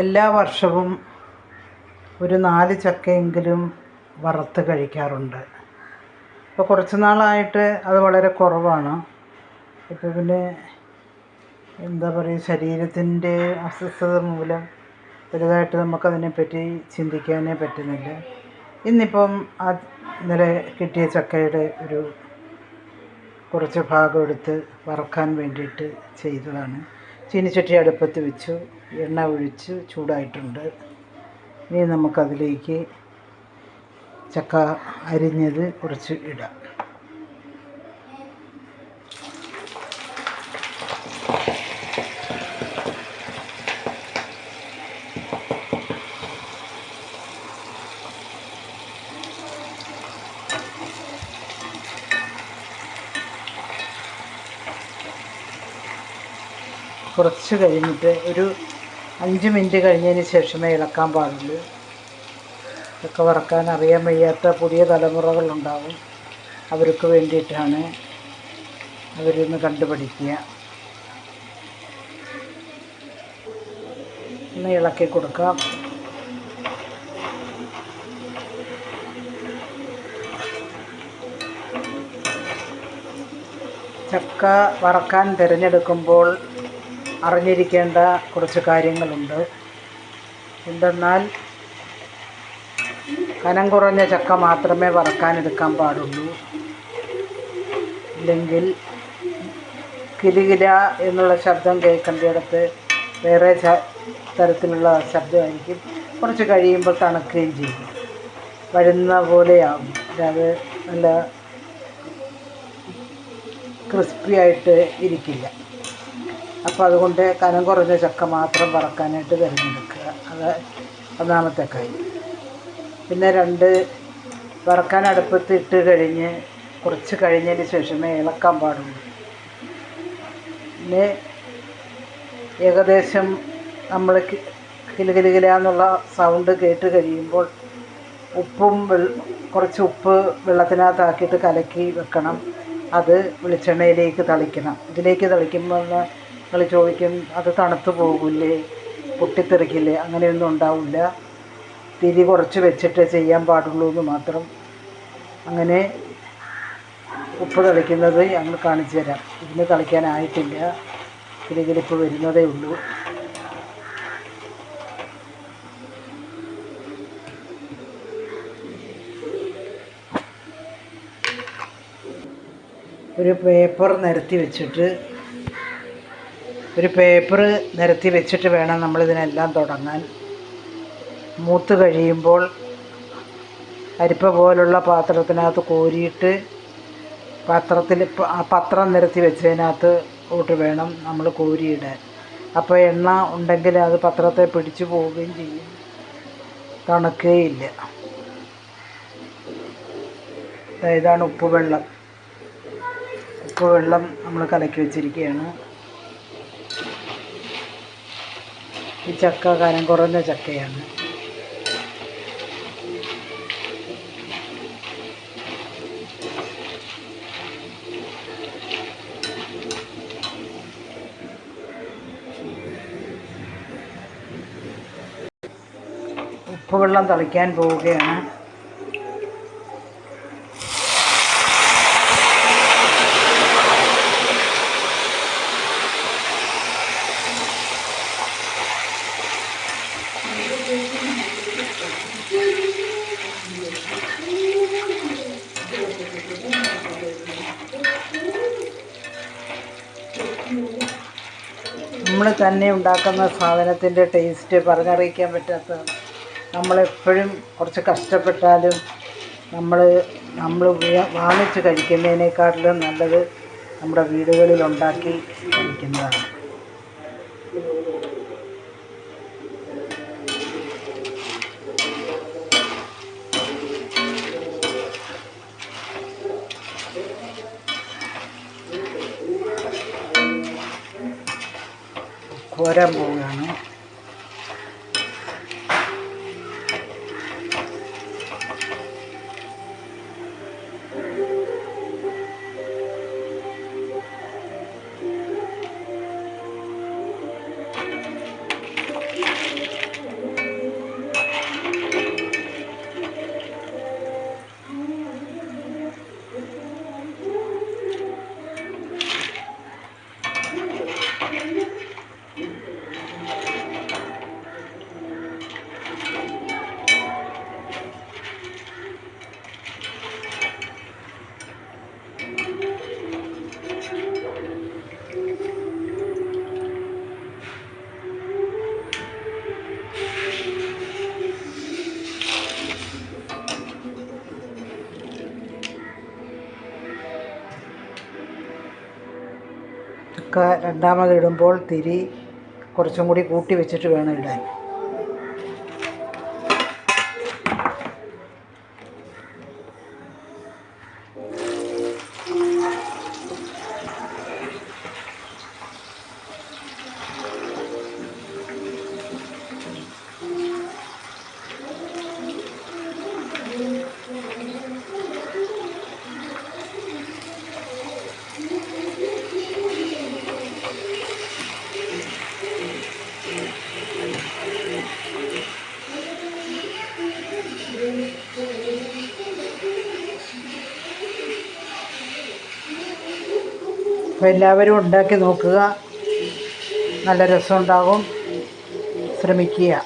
എല്ലാ വർഷവും ഒരു 4 ചക്കയെങ്കിലും വറുത്ത് കഴിക്കാറുണ്ട്. ഇപ്പോൾ കുറച്ച് നാളായിട്ട് അത് വളരെ കുറവാണ്. ഇപ്പോൾ പിന്നെ എന്താ പറയുക, ശരീരത്തിൻ്റെ അസ്വസ്ഥത മൂലം വലുതായിട്ട് നമുക്കതിനെപ്പറ്റി ചിന്തിക്കാനേ പറ്റുന്നില്ല. ഇന്നിപ്പം ഇന്നലെ കിട്ടിയ ചക്കയുടെ കുറച്ച് ഭാഗം എടുത്ത് വറുക്കാൻ വേണ്ടിയിട്ട് ചെയ്തതാണ്. ചീനിച്ചട്ടി അടുപ്പത്ത് വെച്ചു, എണ്ണ ഒഴിച്ച് ചൂടായിട്ടുണ്ട്. ഇനി നമുക്കതിലേക്ക് ചക്ക അരിഞ്ഞത് കുറച്ച് ഇടാം. കുറച്ച് കഴിഞ്ഞിട്ട് ഒരു 5 മിനിറ്റ് കഴിഞ്ഞതിന് ശേഷമേ ഇളക്കാൻ പാടുള്ളൂ. ചക്ക വറക്കാൻ അറിയാൻ വയ്യാത്ത പുതിയ തലമുറകളുണ്ടാവും. അവർക്ക് വേണ്ടിയിട്ടാണ്, അവരൊന്ന് കണ്ടുപഠിക്കുക. ഒന്ന് ഇളക്കി കൊടുക്കാം. ചക്ക വറക്കാൻ തിരഞ്ഞെടുക്കുമ്പോൾ അറിഞ്ഞിരിക്കേണ്ട കുറച്ച് കാര്യങ്ങളുണ്ട്. എന്തെന്നാൽ കനം കുറഞ്ഞ ചക്ക മാത്രമേ വറക്കാനെടുക്കാൻ പാടുള്ളൂ. ഇല്ലെങ്കിൽ കിലുകില എന്നുള്ള ശബ്ദം കേൾക്കേണ്ടിടത്ത് വേറെ തരത്തിലുള്ള ശബ്ദമായിരിക്കും. കുറച്ച് കഴിയുമ്പോൾ തണുക്കുകയും ചെയ്യും, വരുന്ന പോലെയാവും. അത് നല്ല ക്രിസ്പി ആയിട്ട് ഇരിക്കില്ല. അപ്പോൾ അതുകൊണ്ട് കനം കുറഞ്ഞ ചക്ക മാത്രം വറക്കാനായിട്ട് തിരഞ്ഞെടുക്കുക. അത് ഒന്നാമത്തെ കാര്യം. പിന്നെ 2, വറക്കാൻ അടുപ്പത്ത് ഇട്ട് കഴിഞ്ഞ് കുറച്ച് കഴിഞ്ഞതിന് ശേഷമേ ഇളക്കാൻ പാടുള്ളൂ. പിന്നെ ഏകദേശം നമ്മൾ കിലുകിലുകില എന്നുള്ള സൗണ്ട് കേട്ട് കഴിയുമ്പോൾ കുറച്ച് ഉപ്പ് വെള്ളത്തിനകത്താക്കിയിട്ട് കലക്കി വെക്കണം. അത് വെളിച്ചെണ്ണയിലേക്ക് തളിക്കണം. ഇതിലേക്ക് തളിക്കുമ്പോൾ നിങ്ങൾ ചോദിക്കും, അത് തണുത്ത് പോകില്ലേ, പൊട്ടിത്തെറിക്കില്ലേ? അങ്ങനെയൊന്നും ഉണ്ടാവില്ല. തിരി കുറച്ച് വെച്ചിട്ട് ചെയ്യാൻ പാടുള്ളൂ എന്ന് മാത്രം. അങ്ങനെ ഉപ്പ് തളിക്കുന്നത് ഞങ്ങൾ കാണിച്ചു തരാം. ഇതിന് തളിക്കാനായിട്ടില്ല, കിലുകിലിപ്പ് വരുന്നതേ ഉള്ളൂ. ഒരു പേപ്പർ നിരത്തി വെച്ചിട്ട് വേണം നമ്മളിതിനെല്ലാം തുടങ്ങാൻ. മൂത്ത് കഴിയുമ്പോൾ അരിപ്പ പോലുള്ള പാത്രത്തിനകത്ത് കോരിയിട്ട് പത്രം നിരത്തി വെച്ചതിനകത്ത് വേണം നമ്മൾ കോരിയിടാൻ. അപ്പോൾ എണ്ണ ഉണ്ടെങ്കിൽ അത് പത്രത്തെ പിടിച്ചു പോവുകയും ചെയ്യും, തണുക്കുകയില്ല. ഇതാണ് ഉപ്പുവെള്ളം നമ്മൾ കലക്കി വെച്ചിരിക്കുകയാണ്. ഈ ചക്ക കനം കുറഞ്ഞ ചക്കയാണ്. ഉപ്പുവെള്ളം തളിക്കാൻ പോവുകയാണ്. നമ്മൾ തന്നെ ഉണ്ടാക്കുന്ന സാധനത്തിൻ്റെ ടേസ്റ്റ് പറഞ്ഞറിയിക്കാൻ പറ്റാത്തതാണ്. നമ്മളെപ്പോഴും കുറച്ച് കഷ്ടപ്പെട്ടാലും നമ്മൾ വാങ്ങിച്ച് കഴിക്കുന്നതിനേക്കാട്ടിലും നല്ലത് നമ്മുടെ വീടുകളിൽ ഉണ്ടാക്കി കഴിക്കുന്നതാണ്. കോരാൻ പോവുകയാണ്. ചക്ക രണ്ടാമത് ഇടുമ്പോൾ തിരി കുറച്ചും കൂടി കൂട്ടി വെച്ചിട്ട് വേണം ഇടാൻ. അപ്പോൾ എല്ലാവരും ഉണ്ടാക്കി നോക്കുക, നല്ല രസമുണ്ടാകും, ശ്രമിക്കുക.